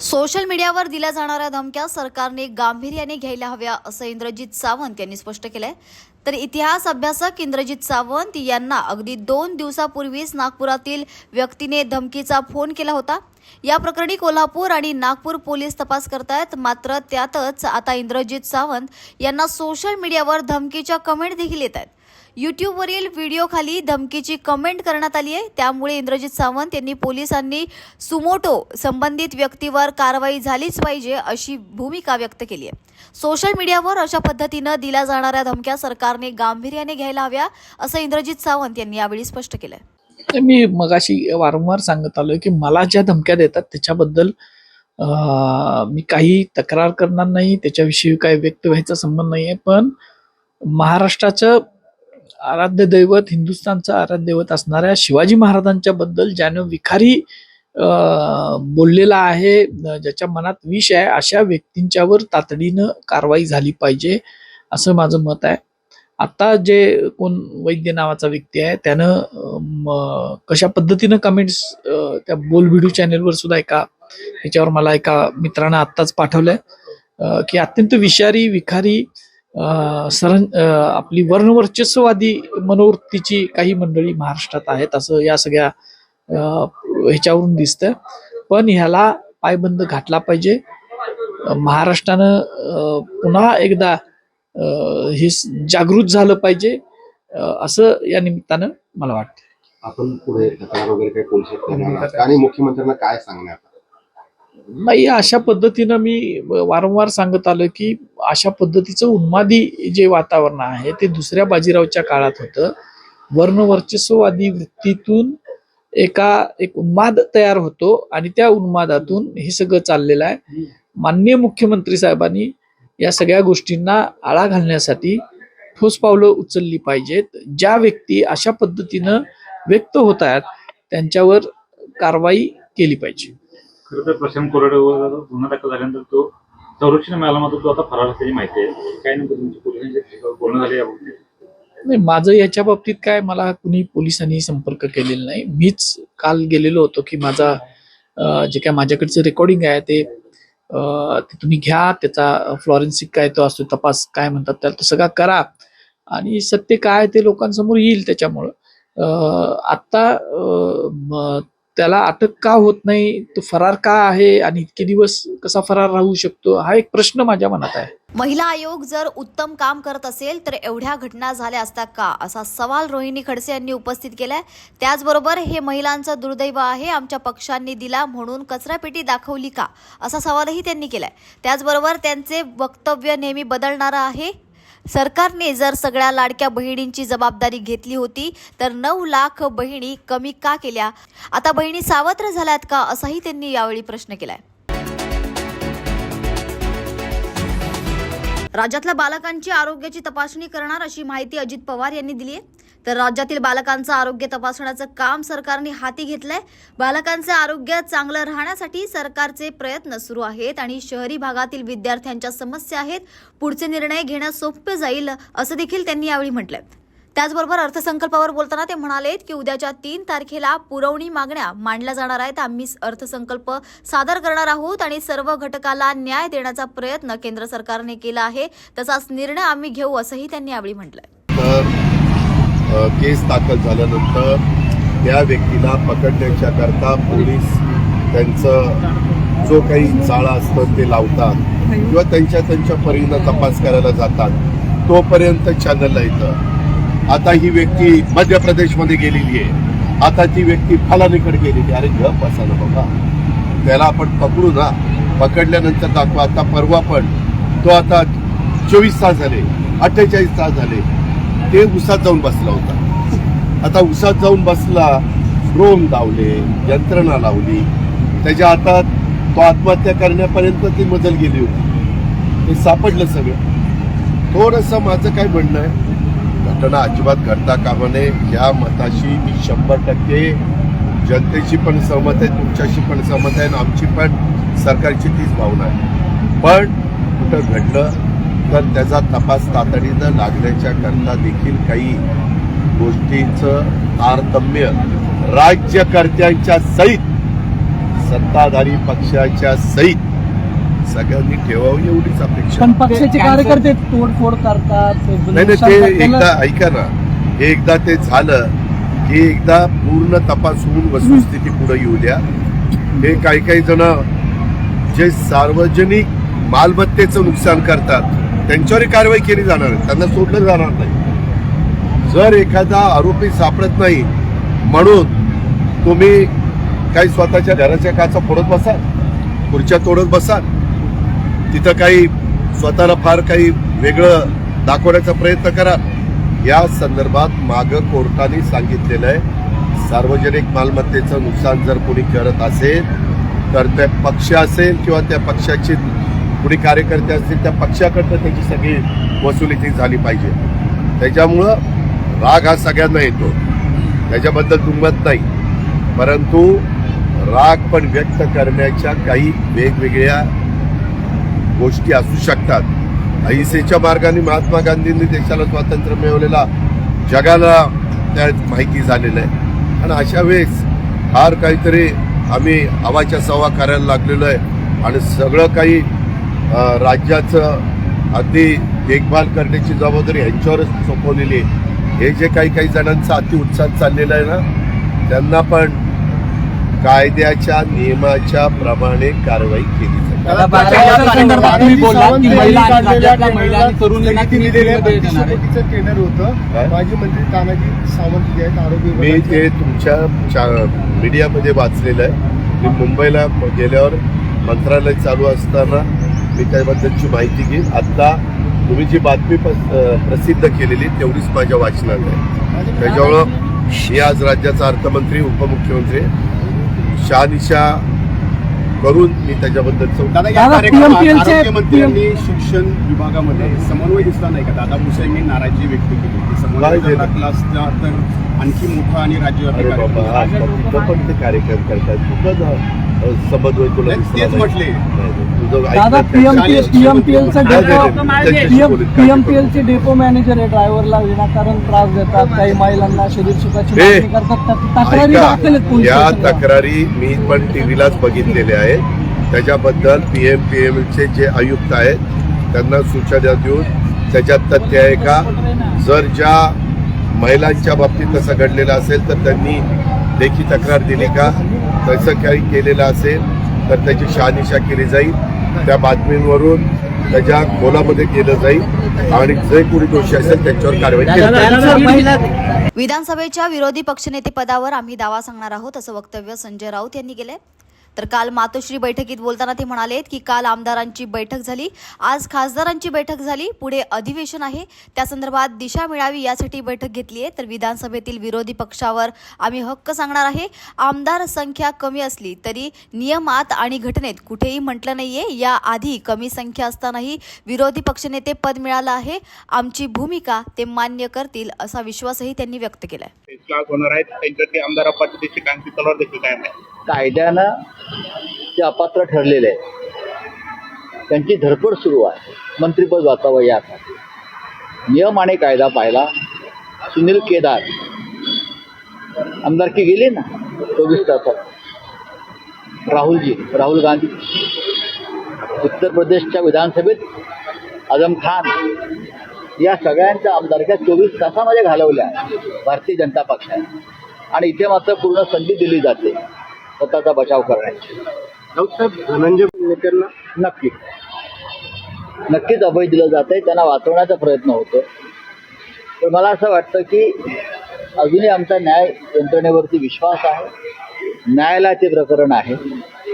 Social मीडियावर दिल्या जाणाऱ्या धमक्या सरकारने गांभीर्याने घ्यायला हव्या असं इंद्रजित सावंत यांनी स्पष्ट केलंय। तर इतिहास अभ्यासक इंद्रजित सावंत यांना अगदी 2 दिवसापूर्वीच नागपुरातील व्यक्तीने धमकीचा फोन केला होता। या प्रकरणी कोल्हापूर आणि नागपूर पोलीस तपास करतायत। मात्र त्यातच आता इंद्रजित सावंत यांना सोशल मीडियावर धमकीच्या कमेंट देखील येत आहेत। यूट्यूबवरील व्हिडिओखाली धमकीची कमेंट करण्यात आली आहे। त्यामुळे इंद्रजित सावंत यांनी पोलिसांनी सुमोटो संबंधित व्यक्तीवर कारवाई झालीच पाहिजे अशी भूमिका व्यक्त केली आहे। सोशल मीडियावर अशा पद्धतीनं दिल्या जाणाऱ्या धमक्या सरकारने गांभीर्याने घ्यायला हव्या असं इंद्रजित सावंत यांनी यावेळी स्पष्ट केलंय। मी मगाशी वारंवार सांगत आलोय की मला ज्या धमक्या देतात त्याच्याबद्दल मी काही तक्रार करणार नाही, त्याच्याविषयी काही व्यक्त व्हायचा संबंध नाहीये। पण महाराष्ट्राचं आराध्य दैवत, हिंदुस्थानचं आराध्य दैवत असणाऱ्या शिवाजी महाराजांच्या बद्दल ज्यानं विखारी बोललेला आहे, ज्याच्या मनात विष आहे, अशा व्यक्तींच्यावर तातडीनं कारवाई झाली पाहिजे असं माझं मत आहे। आता जे कोण वैद्य नावाचा व्यक्ती आहे त्यानं कशा पद्धतीनं कमेंट्स त्या बोल व्हिडिओ चॅनेलवर सुद्धा ह्याच्यावर मला एका मित्रानं आत्ताच पाठवलंय की अत्यंत विषारी विखारी आपली वर्णवर्चस्ववादी मनोवृत्तीची काही मंडळी महाराष्ट्रात आहेत असं या सगळ्या ह्याच्यावरून दिसतं। पण ह्याला पायबंद घातला पाहिजे। महाराष्ट्रानं पुन्हा एकदा हे जागृत झालं पाहिजे असं या निमित्तानं मला वाटतं। आपण पुढे तक्रार वगैरे काही पोलिसात करणार आणि मुख्यमंत्र्यांना काय सांगणार? नाही, अशा पद्धतीनं मी वारंवार सांगत आलो की अशा पद्धतीचं उन्मादी जे वातावरण आहे ते दुसऱ्या बाजीरावच्या काळात होतं। वर्णवर्चस्ववादी वृत्तीतून एक उन्माद तयार होतो आणि त्या उन्मादातून हे सगळं चाललेलं आहे। माननीय मुख्यमंत्री साहेबांनी या सगळ्या गोष्टींना आळा घालण्यासाठी ठोस पावलं उचलली पाहिजेत। ज्या व्यक्ती अशा पद्धतीनं व्यक्त होत आहेत त्यांच्यावर कारवाई केली पाहिजे। खरं तर प्रशांत कोरडेवर गुन्हा दाखल झाल्यानंतर तो संरक्षण मिळाला, मात्र तो आता फरार असल्याची माहिती आहे। काय नेमकं तुमची पोलिसांची बोलणं झाली याबाबतीत? नाही, माझं याच्या बाबतीत काय, मला कुणी पोलिसांनी संपर्क केलेला नाही। मीच काल गेलेलो होतो की माझा जे काय माझ्याकडचं रेकॉर्डिंग आहे ते तुम्ही घ्या, त्याचा फ्लॉरेन्सिक काय तो असतो तपास काय म्हणतात त्याला, तो सगळा करा आणि सत्य काय ते लोकांसमोर येईल। त्याच्यामुळं आता त्याला अटक का होत नाही, तो फरार का आहे आणि इतके दिवस कसा फरार राहू शकतो हा एक प्रश्न माझ्या मनात आहे। महिला आयोग जर उत्तम काम करत असेल तर एवढ्या घटना झाल्या असता का, असा सवाल रोहिणी खडसे यांनी उपस्थित केलाय। त्याचबरोबर हे महिलांचं दुर्दैव आहे, आमच्या पक्षांनी दिला म्हणून कचरापेटी दाखवली का, असा सवालही त्यांनी केलाय। त्याचबरोबर त्यांचे वक्तव्य नेहमी बदलणारं आहे। सरकारने जर सगळ्या लाडक्या बहिणींची जबाबदारी घेतली होती तर 9 लाख बहिणी कमी का केल्या, आता बहिणी सावत्र झाल्यात का, असाही त्यांनी यावेळी प्रश्न केलाय। राज्यातल्या बालकांची आरोग्याची तपासणी करणार अशी माहिती अजित पवार यांनी दिली आहे। तर राज्यातील बालकांचं आरोग्य तपासण्याचं काम सरकारने हाती घेतलंय। बालकांचं आरोग्य चांगलं राहण्यासाठी सरकारचे प्रयत्न सुरू आहेत आणि शहरी भागातील विद्यार्थ्यांच्या समस्या आहेत, पुढचे निर्णय घेणं सोपे जाईल असं देखील त्यांनी यावेळी म्हटलंय। त्याचबरोबर अर्थसंकल्पावर बोलताना ते म्हणालेत की उद्याच्या 3 तारखेला पुरवणी मागण्या मांडल्या जाणार आहेत। आम्ही अर्थसंकल्प सादर करणार आहोत आणि सर्व घटकाला न्याय देण्याचा प्रयत्न केंद्र सरकारने केला आहे, तसाच निर्णय आम्ही घेऊ असंही त्यांनी यावेळी म्हटलंय। केस दाखल झाल्यानंतर त्या व्यक्तीला पकडण्याच्या करता पोलीस त्यांचं जो काही जाळं असतं ते लावतात किंवा त्यांच्या परीनं तपास करायला जातात, तोपर्यंत चॅनलला येतं आता ही व्यक्ती मध्य प्रदेशमध्ये गेलेली आहे, आता ती व्यक्ती फलानीकडे गेलेली, अरे गप बसा ना बाबा, त्याला आपण पकडू ना, पकडल्यानंतर दाखवा। आता परवा पण तो आता 24 तास झाले, 48 तास झाले ते उसात जाऊन बसला होता। आता उसात जाऊन बसला, ड्रोन लावले, यंत्रणा लावली, त्याच्या हातात तो आत्महत्या करण्यापर्यंत ती मजल गेली होती, हे सापडलं सगळं। थोडंसं माझं काय म्हणणं आहे, घटना अजिबात घडता कामा नये या मताशी मी 100% जनतेची पण सहमत आहे, तुमच्याशी पण सहमत आहे आणि आमची पण सरकारची तीच भावना आहे। पण कुठं घडलं तर त्याचा तपास तातडीनं लागण्याच्या करता देखील काही गोष्टींचं तारतम्य राज्यकर्त्यांच्या सहित सत्ताधारी पक्षाच्या सहित सगळ्यांनी ठेवावी एवढीच अपेक्षा. पण पक्षाचे कार्यकर्ते तोडफोड करतात. नाही नाही, ते एकदा ऐका ना, हे एकदा ते झालं की एकदा पूर्ण तपासून वस्तुस्थिती पुढे येऊ द्या. हे काही जण जे सार्वजनिक मालमत्तेचं नुकसान करतात त्यांच्यावर कारवाई केली जाणार आहे, त्यांना सोडलं जाणार नाही. जर एखादा आरोपी सापडत नाही म्हणून तुम्ही काही स्वतःच्या घराच्या काचा फोडत बसाल, खुर्च्या तोडत बसाल, तिथं काही स्वतःला फार काही वेगळं दाखवण्याचा प्रयत्न करा. या संदर्भात मागं कोर्टाने सांगितलेलं आहे, सार्वजनिक मालमत्तेचं नुकसान जर कोणी करत असेल तर त्या पक्ष असेल किंवा त्या पक्षाचे कोणी कार्यकर्ते असतील त्या पक्षाकडनं त्याची सगळी वसुली ती झाली पाहिजे. त्याच्यामुळं राग हा सगळ्यांना येतो, त्याच्याबद्दल दुमत नाही, परंतु राग पण व्यक्त करण्याच्या काही वेगवेगळ्या गोष्टी असू शकतात. अहिंसेच्या मार्गाने महात्मा गांधींनी देशाला स्वातंत्र्य मिळवलेला जगाला त्या माहिती झालेलं आहे. आणि अशा वेळेस फार काहीतरी आम्ही हवाच्या सवा करायला लागलेलो आहे आणि सगळं काही राज्याचं अगदी देखभाल करण्याची जबाबदारी ह्यांच्यावरच सोपवलेली आहे. हे जे काही जणांचा अतिउत्साह चाललेला आहे ना, त्यांना पण कायद्याच्या नियमाच्या प्रमाणे कारवाई केली जाईल. संदर्भात तुम्ही बोलला की महिला आणि राज्यातल्या महिला आणि तरुणांना तुम्ही दिलेमध्ये देणार आहे. ट्रेनर होतं माजी मंत्री तानाजी सावंत जे आहेत आरोग्य मी ते तुमच्या मीडियामध्ये वाचलेलं आहे. मी मुंबईला गेल्यावर मंत्रालय चालू असताना मी त्याबद्दलची माहिती घेईन. आत्ता तुम्ही जी बातमी प्रसिद्ध केलेली तेवढीच माझ्या वाचनात आहे. त्याच्यामुळं मी आज राज्याचा अर्थमंत्री उपमुख्यमंत्री शहानिशा करून मी त्याच्याबद्दल आरोग्यमंत्र्यांनी शिक्षण विभागामध्ये समन्वय दिसला नाही का? दादा भुसे यांनी नाराजी व्यक्त केली. समन्वय टाकला असता तर आणखी मोठा आणि राज्य पण ते कार्यक्रम करतात. समन्वय तुला तेच म्हटले. दादा पीएमपीएलचे डेपो मॅनेजर आहे, ड्रायव्हरला विनाकारण त्रास देतात, काही महिलांना शरीर सुखाची मागणी करतात, तक्रारी दाखल आहेत पोलीस या स्टेशनला. तक्रारी मी पण टीव्हीलाच बघितलेल्या आहेत. त्याच्याबद्दल पीएमपीएलचे जे आयुक्त आहेत त्यांना सूचना देऊन त्याच्यात तथ्य आहे का, जर ज्या महिलांच्या बाबतीत तसं घडलेलं असेल तर त्यांनी लेखी तक्रार दिली का, तसं काही केलेलं असेल तर त्याची शहानिशा केली जाईल. त्या बातमींवरून त्याच्या खोलामध्ये केलं जाईल आणि जे कोणी दोषी असेल त्यांच्यावर कारवाई केली जाईल. विधानसभेच्या विरोधी पक्षनेतेपदावर आम्ही दावा सांगणार आहोत असं वक्तव्य संजय राऊत यांनी केलंय. तर काल मातोश्री बैठकीत बोलताना ते म्हणाले की काल आमदारांची बैठक झाली, आज खासदारांची बैठक झाली, पुढे अधिवेशन आहे, त्या संदर्भात दिशा मिळावी यासाठी बैठक घेतली आहे. तर विधानसभेतील विरोधी पक्षावर आम्ही हक्क सांगणार आहे. आमदार संख्या कमी असली तरी नियमात आणि घटनेत कुठेही म्हटलं नाहीये, याआधी कमी संख्या असतानाही विरोधी पक्षनेते पद मिळालं आहे. आमची भूमिका ते मान्य करतील असा विश्वासही त्यांनी व्यक्त केलाय. होणार आहेत त्यांच्यासाठी आमदार अपात्रतेची कांती तलवार देखील कायम आहे. कायद्यानं ते अपात्र ठरलेले आहेत, त्यांची धडपड सुरू आहे. मंत्रिपद वाचावं यासाठी नियम आणि कायदा पाहिला. सुनील केदार आमदारकी गेली ना 24 तासात. राहुल गांधी उत्तर प्रदेशच्या विधानसभेत आझम खान, या सगळ्यांच्या आमदारक्या 24 तासामध्ये घालवल्या भारतीय जनता पक्षाने. आणि इथे मात्र पूर्ण संधी दिली जाते स्वतःचा बचाव करण्याची. धनंजय नेत्यांना नक्कीच अभय दिलं जात आहे, त्यांना वाचवण्याचा प्रयत्न होतो. पण मला असं वाटतं की अजूनही आमचा न्याय यंत्रणेवरती विश्वास आहे. न्यायालयाचे प्रकरण आहे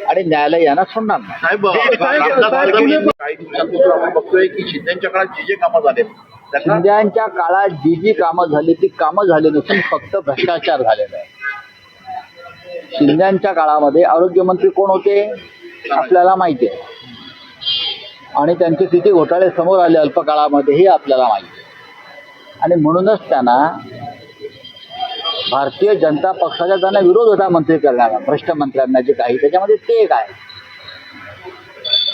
आणि न्यायालय यांना सोडणार नाही. बघतोय की शिंदेच्या काळात जे कामं झाले, शिंद्यांच्या काळात जी कामं झाली ती कामं झाली नसून फक्त भ्रष्टाचार झालेला आहे. शिंद्यांच्या काळामध्ये आरोग्यमंत्री कोण होते आपल्याला माहिती आहे आणि त्यांचे किती घोटाळे समोर आले अल्पकाळामध्येही आपल्याला माहिती आहे. आणि म्हणूनच त्यांना भारतीय जनता पक्षाचा त्यांना विरोध होता मंत्री करण्याला, भ्रष्ट मंत्र्यांना जे काही. त्याच्यामध्ये ते एक आहे,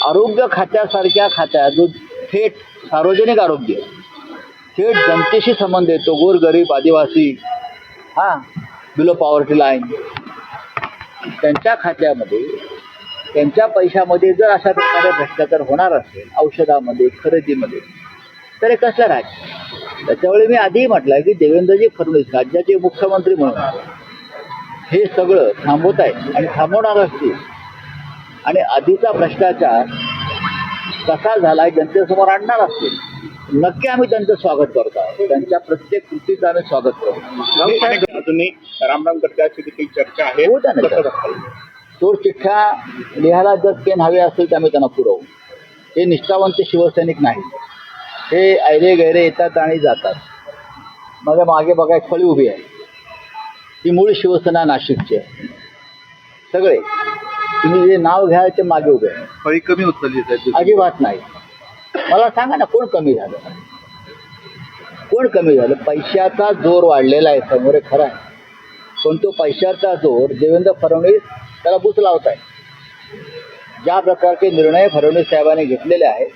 आरोग्य खात्यासारख्या खात्यात जो थेट सार्वजनिक आरोग्य थेट जनतेशी संबंध येतो, गोरगरीब आदिवासी, बिलो पॉवर्टी लाईन, त्यांच्या खात्यामध्ये त्यांच्या पैशामध्ये जर अशा प्रकारे भ्रष्टाचार होणार असेल औषधामध्ये खरेदीमध्ये तर हे कसलं राज्य. त्याच्यामुळे मी आधीही म्हटलं की देवेंद्रजी फडणवीस राज्याचे मुख्यमंत्री म्हणून हे सगळं थांबवत आहेत आणि थांबवणार असतील आणि आधीचा भ्रष्टाचार कसा झाला आहे जनतेसमोर आणणार असतील नक्की आम्ही त्यांचं स्वागत करतो आहोत. त्यांच्या प्रत्येक कृतीचं आम्ही स्वागत करतो. अजूनही रामराम गटकाची देखील चर्चा आहे. हो त्यानंतर चोर चिठ्ठ्या लिहायला जर पेन हवे असतील तर आम्ही त्यांना पुरवू. हे निष्ठावंत शिवसैनिक नाही. हे ऐरे गैरे येतात आणि जातात. माझ्या मागे बघा एक फळी उभी आहे. ही मूळ शिवसेना नाशिकची आहे. सगळे तुम्ही जे नाव घ्याल ते मागे उभे आहे. फळी कमी उचलली अजिबात नाही. मला सांगा ना कोण कमी झालं. कोण कमी झालं. पैशाचा जोर वाढलेला आहे समोर हे खरं आहे. पण तो पैशाचा जोर देवेंद्र फडणवीस त्याला बुच लावत आहे. ज्या प्रकारचे निर्णय फडणवीस साहेबांनी घेतलेले आहेत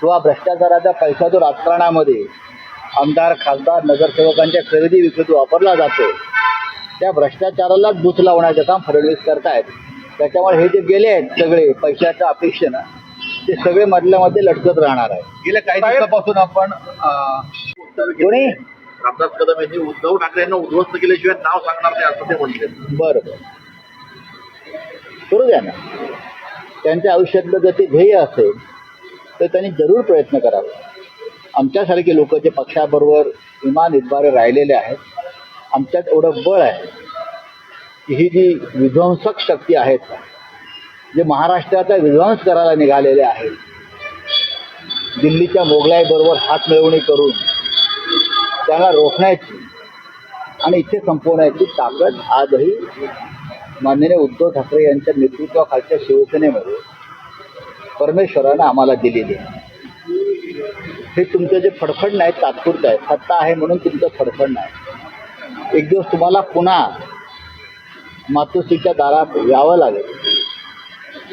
किंवा भ्रष्टाचाराचा पैसा जो राजकारणामध्ये आमदार खासदार नगरसेवकांच्या खरेदी विक्रीत वापरला जातो त्या भ्रष्टाचारालाच बुच लावण्याचं काम फडणवीस करतायत. त्याच्यामुळे हे जे गेले आहेत सगळे पैशाच्या अपेक्षेनं ते सगळे मधल्यामध्ये लटकत राहणार आहे. गेल्या काही दिवसापासून आपण कोणी रामदास कदम यांनी उद्धव ठाकरे यांना उद्ध्वस्त केल्याशिवाय नाव सांगणार नाही असं ते म्हणले. बरं करू द्या ना. त्यांच्या आयुष्यातलं जर ते ध्येय असेल तर त्यांनी जरूर प्रयत्न करावा. आमच्यासारखे लोक जे पक्षाबरोबर इमान इतबारे राहिलेले आहेत आमच्यात एवढं बळ आहे की ही जी विध्वंसक शक्ती आहेत जे महाराष्ट्राचा विध्वंस करायला निघालेले आहेत दिल्लीच्या मोगलाईबरोबर हात मिळवणी करून त्यांना रोखण्याची आणि इथे संपवण्याची ताकद आजही माननीय उद्धव ठाकरे यांच्या नेतृत्वाखालच्या शिवसेनेमध्ये परमेश्वरानं आम्हाला दिलेली आहे. हे तुमचं जे फडफडणं आहे तात्पुरतं आहे. सत्ता आहे म्हणून तुमचं फडफडणं आहे. एक दिवस तुम्हाला पुन्हा मातोश्रीच्या दारात यावं लागेल.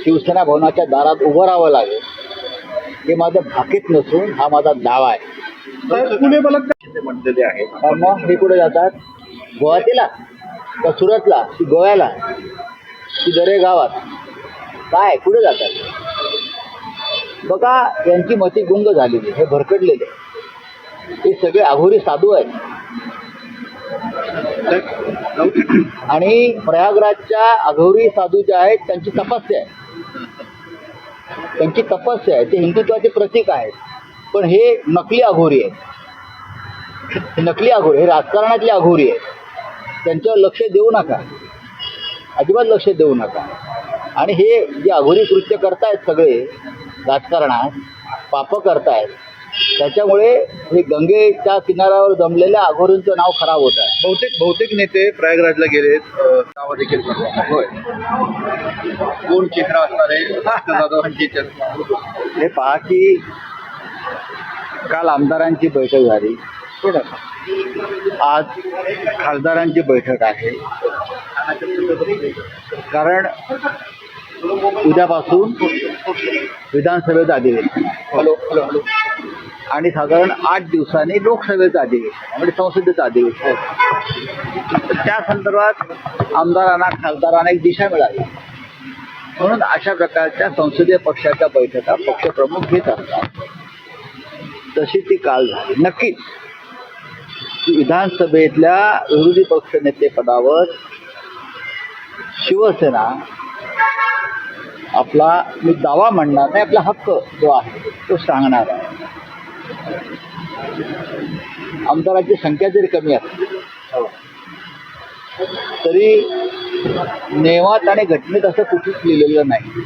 शिवसेना भवनाच्या दारात उभं राहावं लागेल. हे माझं भाकीत नसून हा माझा दावा आहे. पुणे म्हणलेले आहेत. मग हे कुठे जातात. गुवाहाटीला का सुरतला की गोव्याला की दरे गावात काय कुठे जातात. बघा यांची मती गुंग झालेली हे भरकटलेले हे सगळे अघोरी साधू आहेत. आणि प्रयागराजच्या अघोरी साधू जे आहेत त्यांची तपस्या आहे. त्यांची तपस्या आहे. ते हिंदुत्वाचे प्रतीक आहेत. पण हे नकली अघोरी आहेत. हे नकली अघोरी हे राजकारणातले अघोरी आहेत. त्यांच्यावर लक्ष देऊ नका. अजिबात लक्ष देऊ नका. आणि हे जे अघोरी कृत्य करतायत सगळे राजकारणात पापं करतायत त्याच्यामुळे हे गंगेच्या किनाऱ्यावर जमलेल्या अघोरींचं नाव खराब होत आहे. बहुतेक नेते प्रयागराजला गेलेत. नावं देखील होय. कोण चेहरा असणार आहे. हे पहा की काल आमदारांची बैठक झाली. आज खासदारांची बैठक आहे. कारण उद्यापासून विधानसभेचं अधिवेशन आणि साधारण 8 दिवसांनी लोकसभेचं अधिवेशन म्हणजे संसदेचं अधिवेशन. त्या संदर्भात आमदारांना खासदारांना एक दिशा मिळाली म्हणून अशा प्रकारच्या संसदीय पक्षाच्या बैठका पक्षप्रमुख घेत असतात. तशी ती काल झाली. नक्कीच विधानसभेतल्या विरोधी पक्षनेतेपदावर शिवसेना आपला मी दावा म्हणणार नाही आपला हक्क जो आहे तो सांगणार आहे. आमदारांची संख्या जरी कमी असली तरी नियमात आणि घटनेत असं कुठेच लिहिलेलं नाही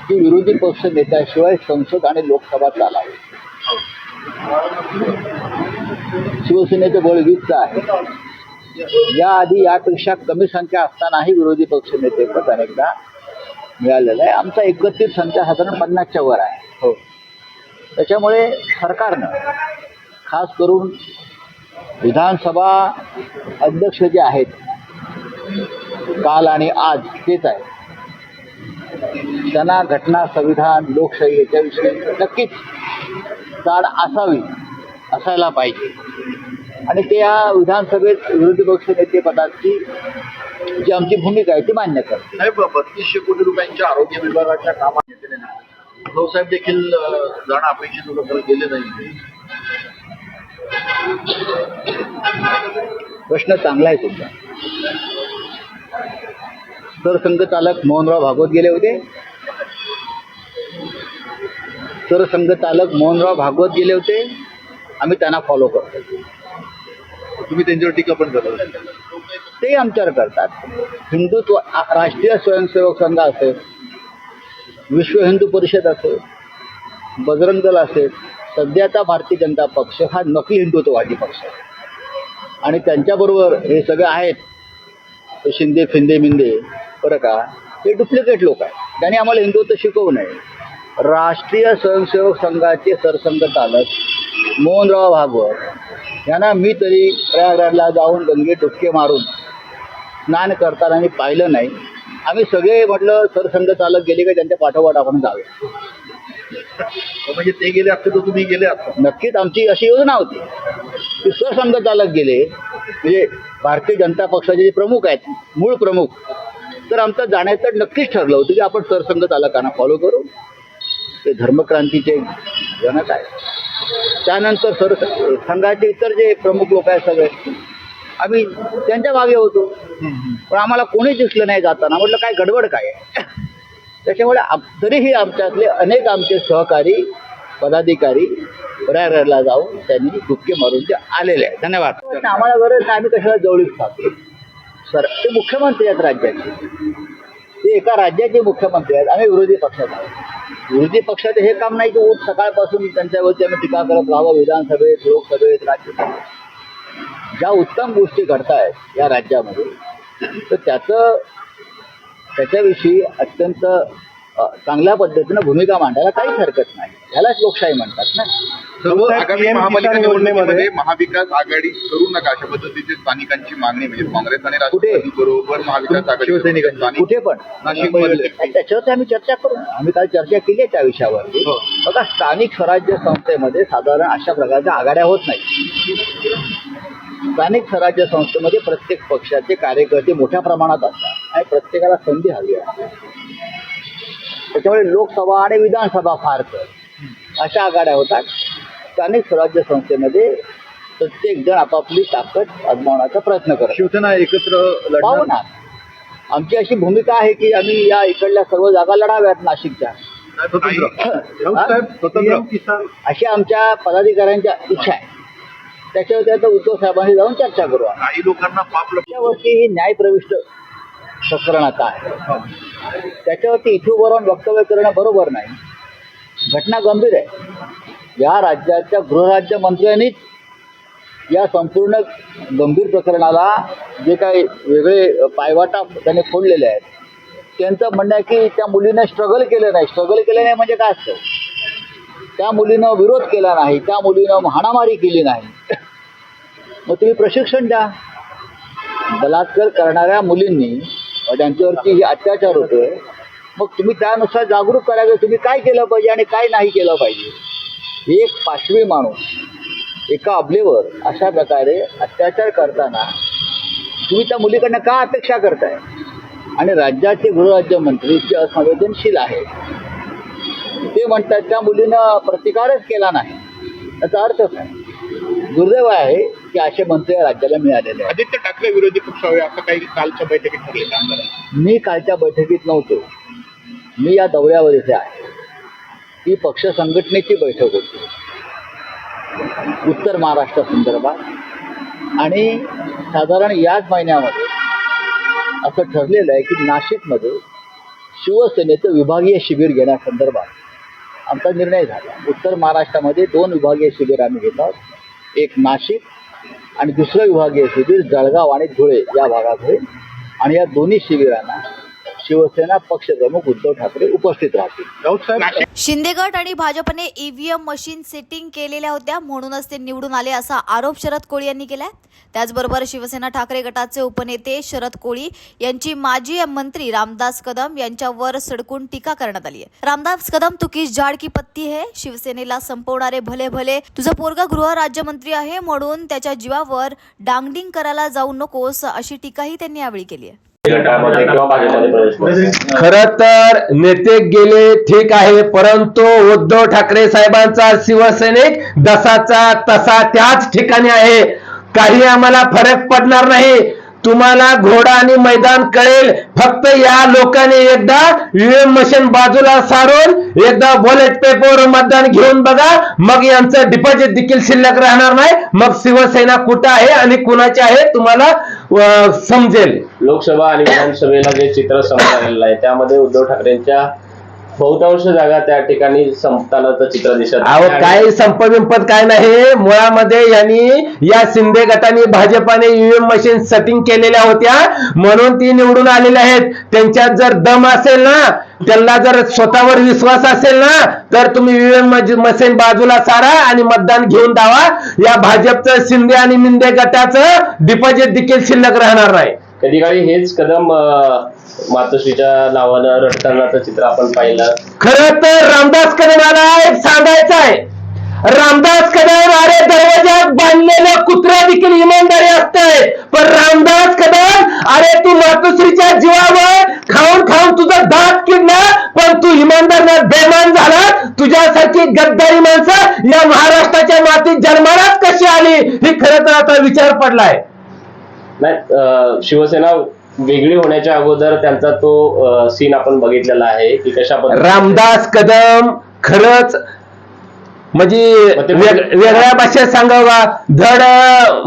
की विरोधी पक्ष नेत्याशिवाय संसद आणि लोकसभा चालावी. शिवसेनेचं बळ 20 आहे. याआधी यापेक्षा कमी संख्या असतानाही विरोधी पक्ष नेतेपद अनेकदा मिळालेलं आहे. आमचा एकत्रित संख्या साधारण 50च्या वर आहे. हो. त्याच्यामुळे सरकारनं खास करून विधानसभा अध्यक्ष जे आहेत काल आणि आज तेच आहे त्यांना घटना संविधान लोकशाही याच्याविषयी नक्कीच जाण असायला पाहिजे. आणि ते या विधानसभेत विरोधी पक्ष नेतेपदाची जी आमची भूमिका आहे ती मान्य करते. साहेब 3200 कोटी रुपयांच्या आरोग्य विभागाच्या कामात घेतले नाही. उद्धव साहेब देखील जाणं अपेक्षित होतं खरं गेले नाही. प्रश्न चांगला आहे तुमचा. सरसंघचालक मोहनराव भागवत गेले होते. सरसंघचालक मोहनराव भागवत गेले होते. आम्ही त्यांना फॉलो करतो. तुम्ही त्यांच्यावर टीका पण करता. ते आमच्यावर करतात. हिंदुत्व राष्ट्रीय स्वयंसेवक संघ असेल, विश्व हिंदू परिषद असेल, बजरंग दल असेल, सध्याचा भारतीय जनता पक्ष हा नकली हिंदुत्ववादी पक्ष आहे. आणि त्यांच्याबरोबर हे सगळे आहेत ते शिंदे फिंदे मिंदे बरं का, हे डुप्लिकेट लोक आहेत. त्यांनी आम्हाला हिंदुत्व शिकवू नये. राष्ट्रीय स्वयंसेवक संघाचे सरसंघचालक मोहनराव भागवत यांना मी तरी प्रयागराजला जाऊन गंगेत डुबके मारून स्नान करताना मी पाहिलं नाही. आम्ही सगळे म्हटलं सरसंघचालक गेले का त्यांच्या पाठोपाठ आपण जाऊया. म्हणजे ते गेले असते तर तुम्ही गेले असता. नक्कीच आमची अशी योजना होती की सरसंघचालक गेले म्हणजे भारतीय जनता पक्षाचे जे प्रमुख आहेत, मूळ प्रमुख, तर आमचं जाण्याचं नक्कीच ठरलं होतं की आपण सरसंघचालकांना फॉलो करू. ते धर्मक्रांतीचे जनक आहे. त्यानंतर संघाचे इतर जे प्रमुख लोक आहेत सगळे आम्ही त्यांच्या मागे होतो. पण आम्हाला कोणीच दिसलं नाही जाताना. म्हटलं काय गडबड काय आहे. त्याच्यामुळे तरीही आमच्यातले अनेक आमचे सहकारी पदाधिकारी प्रयागराजला जाऊन त्यांनी डुबके मारून ते आलेले आहेत. धन्यवाद. आम्हाला गरज नाही. आम्ही कशाला जवळीक खातो. सर ते मुख्यमंत्री आहेत राज्याचे. ते एका राज्याचे मुख्यमंत्री आहेत. आम्ही विरोधी पक्षात आहोत. विरोधी पक्षाचं हे काम नाही की उठ सकाळपासून त्यांच्यावरती आम्ही टीका करत राहावं विधानसभेत, लोकसभेत, राज्यसभेत. ज्या उत्तम गोष्टी घडतायत या राज्यामध्ये तर त्याच्याविषयी अत्यंत चांगल्या पद्धतीनं भूमिका मांडायला काहीच हरकत नाही. ह्यालाच लोकशाही म्हणतात ना. सर्व आगामी महापालिका निवडणुकीमध्ये महाविकास आघाडी करू नका अशा पद्धतीची स्थानिकांची मागणी म्हणजे काँग्रेस आणि राष्ट्रवादी बरोबर महाविकास आघाडी शिवसैनिकांची कुठे पण त्याच्यावरती आम्ही चर्चा करू. आम्ही काल चर्चा केली आहे त्या विषयावरती. बघा स्थानिक स्वराज्य संस्थेमध्ये साधारण अशा प्रकारच्या आघाड्या होत नाही. स्थानिक स्वराज्य संस्थेमध्ये प्रत्येक पक्षाचे कार्यकर्ते मोठ्या प्रमाणात असतात आणि प्रत्येकाला संधी हवी आहे. त्याच्यामुळे लोकसभा आणि विधानसभा फार तर अशा आघाड्या होतात. स्थानिक स्वराज्य संस्थेमध्ये प्रत्येक जण आपापली ताकद आजमावण्याचा प्रयत्न करतो. शिवसेना एकत्र पाहू ना. आमची अशी भूमिका आहे की आम्ही या इकडल्या सर्व जागा लढाव्यात नाशिकच्या. अशी आमच्या पदाधिकाऱ्यांच्या इच्छा आहे. त्याच्यावरती आता उद्धव साहेबांनी जाऊन चर्चा करू. काही लोकांना त्याच्यावरती ही न्यायप्रविष्ट प्रकरण आता आहे. त्याच्यावरती इथूवरून वक्तव्य करणं बरोबर नाही. घटना गंभीर आहे. या राज्याच्या गृहराज्यमंत्र्यांनीच या संपूर्ण गंभीर प्रकरणाला जे काही वेगळे पायवाटा त्यांनी फोडलेले आहेत त्यांचं म्हणणं आहे की त्या मुलीनं स्ट्रगल केलं नाही म्हणजे काय असतं. त्या मुलीनं विरोध केला नाही, त्या मुलीनं हाणामारी केली नाही. मग तुम्ही प्रशिक्षण द्या. बलात्कार करणाऱ्या मुलींनी त्यांच्यावरती हे अत्याचार होतोय. मग तुम्ही त्यानुसार जागरूक करावे. तुम्ही काय केलं पाहिजे आणि काय नाही केलं पाहिजे. एक पाशवी माणूस एका अबलेवर अशा प्रकारे अत्याचार करताना तुम्ही त्या मुलीकडनं का अपेक्षा करताय. आणि राज्याचे गृहराज्यमंत्री जे असंवेदनशील आहे ते म्हणतात त्या मुलीनं प्रतिकारच केला नाही. याचा अर्थ काय. दुर्दैव आहे की असे मंत्री राज्याला मिळालेले आहेत. आदित्य ठाकरे विरोधी पक्ष हवे असं काही कालच्या बैठकीत ठरले. मी कालच्या बैठकीत नव्हतो. मी या दौऱ्यावर इथे आहे. ही पक्ष संघटनेची बैठक होती उत्तर महाराष्ट्र संदर्भात आणि साधारण याच महिन्यामध्ये असं ठरलेलं आहे की नाशिकमध्ये शिवसेनेचं विभागीय शिबिर घेण्यासंदर्भात आमचा निर्णय झाला. उत्तर महाराष्ट्रामध्ये 2 विभागीय शिबिर आम्ही घेत आहोत. एक नाशिक आणि दुसरं विभागीय शिबिर जळगाव आणि धुळे या भागात होईल. आणि या दोन्ही शिबिरांना शिवसेना पक्षप्रमुख उद्धव ठाकरे उपस्थित राहतील. शिंदे गट आणि भाजपने ईव्हीएम मशीन सेटिंग केलेल्या होत्या म्हणूनच ते निवडून आले असा आरोप शरद कोळी यांनी केलाय. त्याचबरोबर शिवसेना ठाकरे गटाचे उपनेते शरद कोळी यांची माजी मंत्री रामदास कदम यांच्यावर सडकून टीका करण्यात आली आहे. रामदास कदम तू किस झाड की पत्ती है. शिवसेनेला संपवणारे भले भले. तुझा पोरगा गृहराज्यमंत्री आहे म्हणून त्याच्या जीवावर डांगडिंग करायला जाऊ नकोस अशी टीकाही त्यांनी यावेळी केली आहे. गटामध्ये किंवा भाजपमध्ये प्रवेश करतो. खरं तर नेते गेले ठीक आहे, परंतु उद्धव ठाकरे साहेबांचा शिवसैनिक जसाचा तसा त्याच ठिकाणी आहे. काही आम्हाला फरक पडणार नाही. तुम्हाला घोडा आणि मैदान कळेल. फक्त या लोकांनी एकदा ईव्हीएम मशीन बाजूला सारून एकदा बॅलेट पेपरवर मतदान घेऊन बघा, मग यांचं डिपॉझिट देखील शिल्लक राहणार नाही. मग शिवसेना कुठं आहे आणि कुणाची आहे तुम्हाला समजेल. लोकसभा आणि विधानसभेला जे चित्र समोर आलेलं आहे त्यामध्ये उद्धव ठाकरेंच्या बहुतांश जागा त्या ठिकाणी संपतानाचं चित्र दिसत अहो काय संपविंपत काय नाही. मुळामध्ये यांनी या शिंदे गटाने भाजपाने ईव्हीएम मशीन सेटिंग केलेल्या होत्या म्हणून ती निवडून आलेले आहेत. त्यांच्यात जर दम असेल ना, त्यांना जर स्वतःवर विश्वास असेल ना, तर तुम्ही ईव्हीएम मशीन बाजूला सारा आणि मतदान घेऊन दावा. या भाजपचं शिंदे आणि मिंदे गटाचं डिपॉझिट देखील शिल्लक राहणार नाही. कधी काळी हेच कदम मातोश्रीच्या नावानं रडतानाचं चित्र आपण पाहिलं. खरं तर रामदास कदमाला एक सांगायचं आहे. रामदास कदम अरे दरवाजात बांधलेलं कुत्रा देखील इमानदारी असते, पण रामदास कदम अरे तू मातोश्रीच्या जीवावर खाऊन खाऊन तुझं दात किडला, पण तू इमानदार ना बेमान झाला. तुझ्यासारखी गद्दारी माणसं या महाराष्ट्राच्या मातीत जन्मालाच कशी आली ही खरं तर आता विचार पडलाय. नाही, शिवसेना वेगळी होण्याच्या अगोदर त्यांचा तो सीन आपण बघितलेला आहे की कशा पद्धतीने रामदास कदम खरंच म्हणजे वेगळ्या भाषेत सांगावं का, धड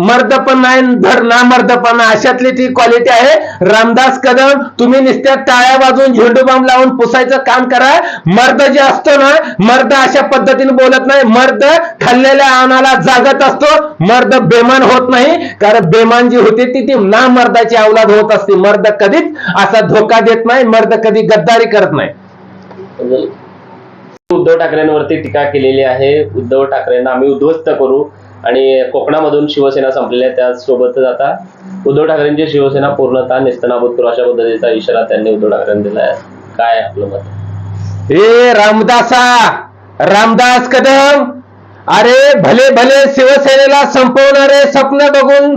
मर्द पण नाही धड ना मर्द पण अशातली ती क्वालिटी आहे. रामदास कदम तुम्ही नुसत्या टाळ्या वाजवून झेंडू बाम लावून पुसायचं काम करा. मर्द जे असतो ना, मर्द अशा पद्धतीने बोलत नाही. मर्द खाल्लेल्या अन्नाला जागत असतो. मर्द बेमान होत नाही, कारण बेमान जी होती ती ना मर्दाची अवलाद होत असते. मर्द कधीच असा धोका देत नाही. मर्द कधी गद्दारी करत नाही. उद्धव ठाकरेंवरती टीका केलेली आहे. उद्धव ठाकरेंना आम्ही उद्ध्वस्त करू आणि कोकणामधून शिवसेना संपलेली आहे. त्यासोबतच आता उद्धव ठाकरेंची शिवसेना पूर्णतः नेस्तनाबूत करू अशा पद्धतीचा इशारा त्यांनी उद्धव ठाकरेंना दिला आहे. काय आपलं मत? हे रामदास कदम अरे भले भले शिवसेनेला संपवणारे स्वप्न बघून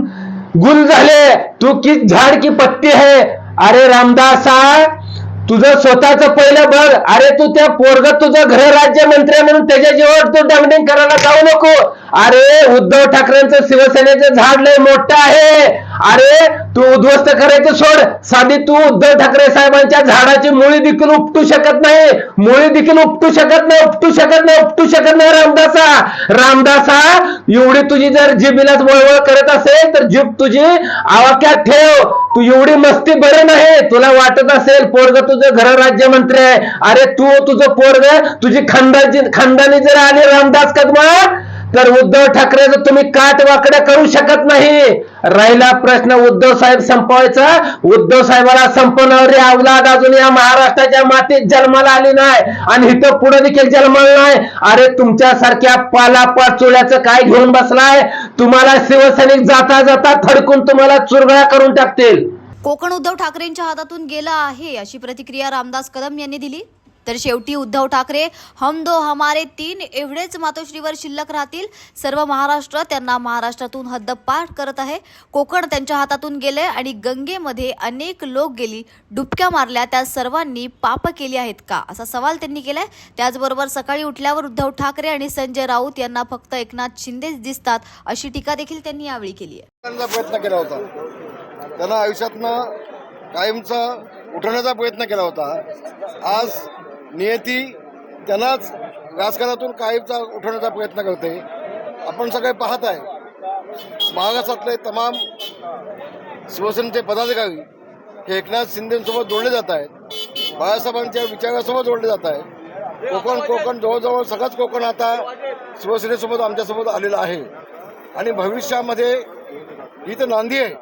गुल झाले. तू की झाड की पत्ती है. अरे रामदासा तुझं स्वतःच पहिलं बघ. अरे तू त्या पोरग तुझं गृहराज्यमंत्री म्हणून त्याच्या जीवावर तू डांगडिंग करायला जाऊ नको. अरे उद्धव ठाकरेंचं शिवसेनेचं झाड लय मोठं आहे. अरे तू उद्ध्वस्त करायचं सोड. साधी तू उद्धव ठाकरे साहेबांच्या झाडाची मुळी देखील उपटू शकत नाही. मुळी देखील उपटू शकत नाही रामदासा एवढी तुझी जर जिभेलाच वळवळ करत असेल तर जीभ तुझी आवाक्यात ठेव. तू एवढी मस्ती बरं नाही. तुला वाटत असेल पोरग तुझं गृहराज्यमंत्री आहे. अरे तू तुझं पोरग तुझी खानदानी जर आली रामदास कदमा तर उद्धव ठाकरेचं तुम्ही काट वाकडं करू शकत नाही. राहिला प्रश्न उद्धव साहेब संपवायचा. उद्धव साहेबाला संपवणारी अवलाद अजून या महाराष्ट्राच्या मातीत जन्माला आली नाही आणि इथं पुढे देखील जन्माला नाही. अरे तुमच्यासारख्या पालापाचोळ्याचं काय घेऊन बसलाय. तुम्हाला शिवसैनिक जाता जाता थडकून तुम्हाला चुरगळा करून टाकतील. कोकण उद्धव ठाकरेंच्या हातातून गेला आहे अशी प्रतिक्रिया रामदास कदम यांनी दिली. तर शेवटी उद्धव ठाकरे हम दो हमारे तीन एवढेच मातोश्रीवर शिल्लक राहतील. सर्व महाराष्ट्र त्यांना महाराष्ट्रातून हद्दपार करत आहे. कोकण त्यांच्या हातातून गेले आणि गंगेमध्ये अनेक लोक गेली डुबक्या मारल्या. त्या सर्वांनी पाप केली आहेत का असा सवाल त्यांनी केलाय. त्याचबरोबर सकाळी उठल्यावर उद्धव ठाकरे आणि संजय राऊत यांना फक्त एकनाथ शिंदेच दिसतात अशी टीका देखील त्यांनी यावेळी केली आहे. प्रयत्न केला होता. त्यांना आयुष्यातनं कायमचा उठवण्याचा प्रयत्न केला होता. आज नियती त्यांनाच राजकारणातून कायमचा उठवण्याचा प्रयत्न करते. आपण सगळे पाहत आहे महाराष्ट्रातले तमाम शिवसेनेचे पदाधिकारी हे एकनाथ शिंदेसोबत जोडले जात आहेत. बाळासाहेबांच्या विचारासोबत जोडले जात आहेत. कोकण जवळजवळ सगळंच कोकण आता शिवसेनेसोबत आमच्यासोबत आलेलं आहे आणि भविष्यामध्ये ही तर नांदी आहे.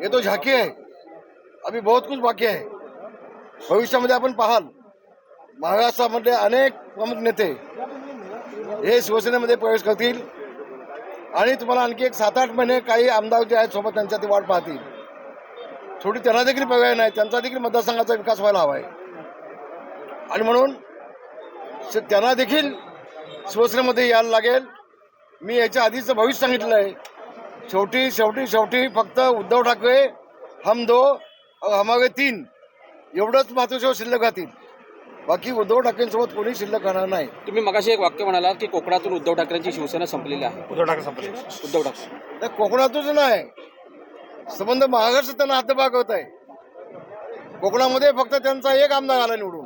ये तो झाकी आहे. अभी बहुत कुछ बाकी आहे. भविष्यामध्ये आपण पाहाल महाराष्ट्रामध्ये अनेक प्रमुख नेते हे शिवसेनेमध्ये प्रवेश करतील आणि तुम्हाला आणखी एक 7-8 महिने काही आमदार जे आहेत सोबत त्यांच्या ती वाट पाहतील. थोडी त्यांना देखील पर्याय नाही. त्यांचा देखील मतदारसंघाचा विकास व्हायला हवा आहे आणि म्हणून त्यांना देखील शिवसेनेमध्ये यायला लागेल. मी याच्या आधीचं भविष्य सांगितलं आहे. शेवटी फक्त उद्धव ठाकरे हम दो और हमारे 3 एवढंच मातोश्रीवर शिल्लक राहतील. बाकी उद्धव ठाकरेंसोबत कोणी शिल्लक राहणार नाही. तुम्ही मगाशी एक वाक्य म्हणालात की कोकणातून उद्धव ठाकरेंची शिवसेना संपलेली आहे. उद्धव ठाकरे तर कोकणातूनच नाही, संबंध महाराष्ट्र त्यांना हातभार करत आहे. कोकणामध्ये फक्त त्यांचा एक आमदार आला निवडून,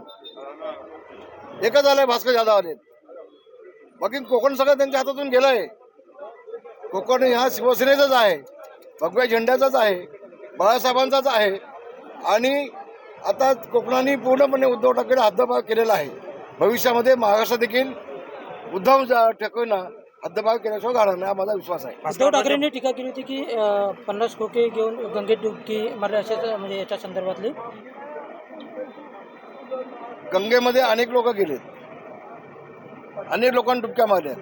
एकच आलाय, भास्कर जाधव आले. बाकी कोकण सगळं त्यांच्या हातातून गेलंय. कोकण हा शिवसेनेचाच आहे, भगव्या झेंड्याचाच आहे, बाळासाहेबांचाच आहे. आणि आता कोकणाने पूर्णपणे उद्धव ठाकरे हातभार केलेला आहे. भविष्यामध्ये महाराष्ट्र देखील उद्धव ठाकरेंना हातभार केल्याशिवाय गाणार नाही, हा माझा विश्वास आहे. उद्धव ठाकरेंनी टीका केली होती की 50 खोके घेऊन गंगेत डुबकी मारली अशाच म्हणजे याच्या संदर्भातली. गंगेमध्ये अनेक लोक गेलेत, अनेक लोकांनी डुबक्या मारल्या.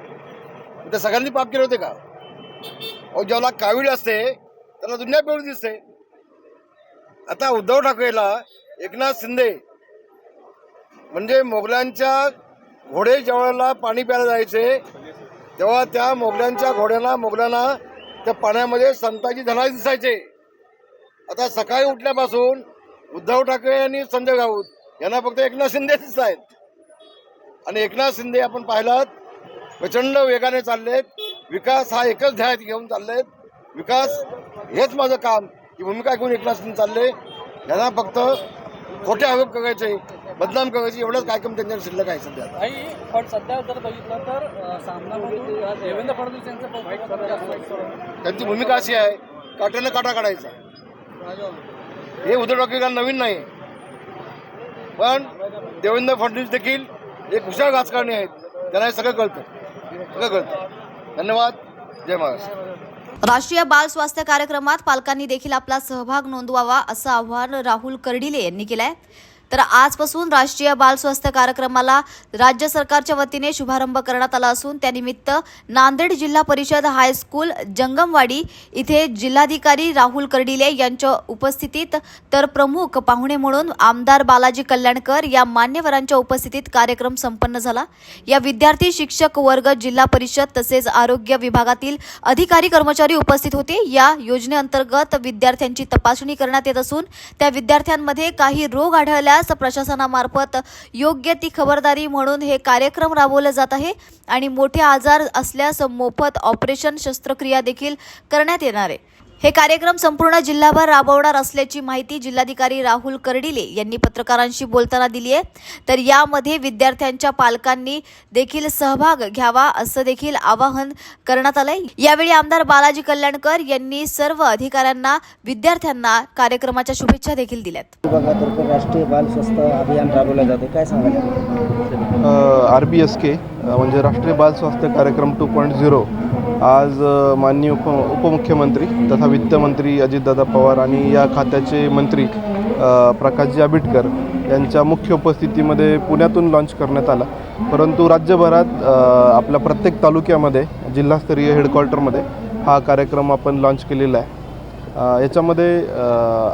ते सगळ्यांनी पाप केले होते का? अहो, ज्याला कावीळ असते त्याला दुनिया पिवळी दिसते. आता उद्धव ठाकरेला एकनाथ शिंदे म्हणजे मोगलांच्या घोडे ज्यावेळेला पाणी प्यायला जायचे तेव्हा त्या मोगलांना त्या पाण्यामध्ये संताजी धनाजी दिसायचे. आता सकाळी उठल्यापासून उद्धव ठाकरे आणि संजय राऊत यांना फक्त एकनाथ शिंदे दिसत आहेत. आणि एकनाथ शिंदे आपण पाहिलात प्रचंड वेगाने चाललेत. विकास हा एकच ध्येय घेऊन चाललेत. विकास हेच माझं काम ही भूमिका घेऊन एकनाथ शिंदे चालले. यांना फक्त खोटे आरोप करायचे, बदनाम करायचे, एवढंच कार्यक्रम त्यांच्या शिल्लक आहे सध्या. पण सध्या जर बघितलं तर सामनामधून देवेंद्र फडणवीस यांचं त्यांची भूमिका अशी आहे, काट्यानं काटा काढायचा. हे उद्धव ठाकरेंना नवीन नाही, पण देवेंद्र फडणवीस देखील एक हुशार राजकारणी आहेत. त्यांना हे सगळं कळतं. धन्यवाद. जय महाराष्ट्र. राष्ट्रीय बाल स्वास्थ्य कार्यक्रमात पालकांनी देखील आपला सहभाग नोंदवावा असं आवाहन राहुल कर्डिले यांनी केलं आहे. तर आजपासून राष्ट्रीय बाल स्वास्थ्य कार्यक्रमाला राज्य सरकारच्या वतीने शुभारंभ करण्यात आला असून त्यानिमित्त नांदेड जिल्हा परिषद हायस्कूल जंगमवाडी इथे जिल्हाधिकारी राहुल कर्डिले यांच्या उपस्थितीत तर प्रमुख पाहुणे म्हणून आमदार बालाजी कल्याणकर या मान्यवरांच्या उपस्थितीत कार्यक्रम संपन्न झाला. या विद्यार्थी, शिक्षक वर्ग, जिल्हा परिषद तसेच आरोग्य विभागातील अधिकारी कर्मचारी उपस्थित होते. या योजनेअंतर्गत विद्यार्थ्यांची तपासणी करण्यात येत असून त्या विद्यार्थ्यांमध्ये काही रोग आढळल्यास प्रशासनामार्फत योग्य ती खबरदारी म्हणून हे कार्यक्रम राबवले जात आहे आणि मोठे आजार असल्यास मोफत ऑपरेशन शस्त्रक्रिया देखील करण्यात येणार आहे. हे कार्यक्रम संपूर्ण जिल्हाभर राबवणार असल्याची माहिती जिल्हाधिकारी राहुल कर्डिले यांनी पत्रकारांशी बोलताना दिली आहे. तर यामध्ये विद्यार्थ्यांच्या पालकांनी देखील सहभाग घ्यावा असं देखील आवाहन करण्यात आलंय. यावेळी आमदार बालाजी कल्याणकर यांनी सर्व अधिकाऱ्यांना, विद्यार्थ्यांना कार्यक्रमाच्या शुभेच्छा देखील दिल्यात. विभागातर्फे राष्ट्रीय बाल स्वास्थ्य अभियान राबवलं जाते, काय सांगाल? RBSK म्हणजे राष्ट्रीय बाल स्वास्थ्य कार्यक्रम 2.0 आज माननीय उपमुख्यमंत्री तथा वित्तमंत्री अजितदादा पवार आणि या खात्याचे मंत्री प्रकाशजी आंबेडकर यांच्या मुख्य उपस्थितीमध्ये पुण्यातून लॉन्च करण्यात आला. परंतु राज्यभरात आपल्या प्रत्येक तालुक्यामध्ये जिल्हास्तरीय हेडक्वार्टरमध्ये हा कार्यक्रम आपण लॉन्च केलेला आहे. याच्यामध्ये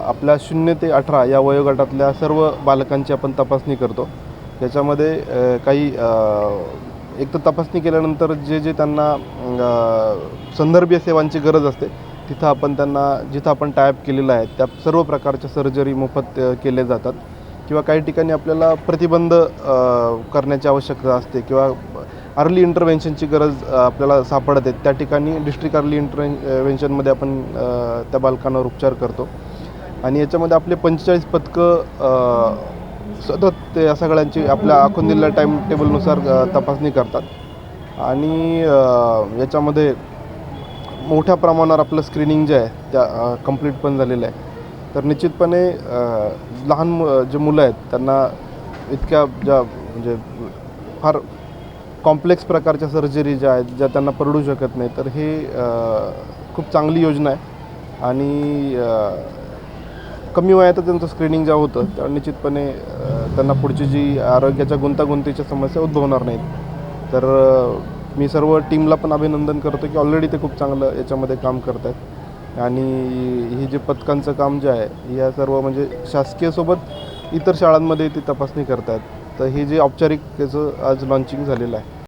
आपल्या 0 ते 18 या वयोगटातल्या सर्व बालकांची आपण तपासणी करतो. याच्यामध्ये काही एक तर तपासणी केल्यानंतर जे त्यांना संदर्भीय सेवांची गरज असते तिथं आपण त्यांना, जिथं आपण टायअप केलेलं आहे त्या सर्व प्रकारच्या सर्जरी मोफत केल्या जातात. किंवा काही ठिकाणी आपल्याला प्रतिबंध करण्याची आवश्यकता असते किंवा अर्ली इंटरव्हेन्शनची गरज आपल्याला सापडते, त्या ठिकाणी डिस्ट्रिक्ट अर्ली इंटरव्हेन्शनमध्ये आपण त्या बालकांवर उपचार करतो. आणि याच्यामध्ये आपले 45 पथकं सतत ते या सगळ्यांची आपल्या आखून दिलेल्या टाईम टेबलनुसार तपासणी करतात. आणि याच्यामध्ये मोठ्या प्रमाणावर आपलं स्क्रीनिंग जे आहे त्या कंप्लीट पण झालेलं आहे. तर निश्चितपणे लहान जे मुलं आहेत त्यांना इतक्या ज्या म्हणजे फार कॉम्प्लेक्स प्रकारच्या सर्जरी ज्या आहेत ज्या त्यांना परवडू शकत नाही, तर हे खूप चांगली योजना आहे. आणि कमी वयातच त्यांचं स्क्रीनिंग जे होतं त्या निश्चितपणे त्यांना पुढची जी आरोग्याच्या गुंतागुंतीच्या समस्या उद्भवणार नाहीत. तर मी सर्व टीमला पण अभिनंदन करतो की ऑलरेडी ते खूप चांगलं याच्यामध्ये काम करत आहेत. आणि ही जे पथकांचं काम जे आहे या सर्व म्हणजे शासकीयसोबत इतर शाळांमध्ये ती तपासणी करत आहेत. तर हे जे औपचारिक त्याचं आज लॉन्चिंग झालेलं आहे.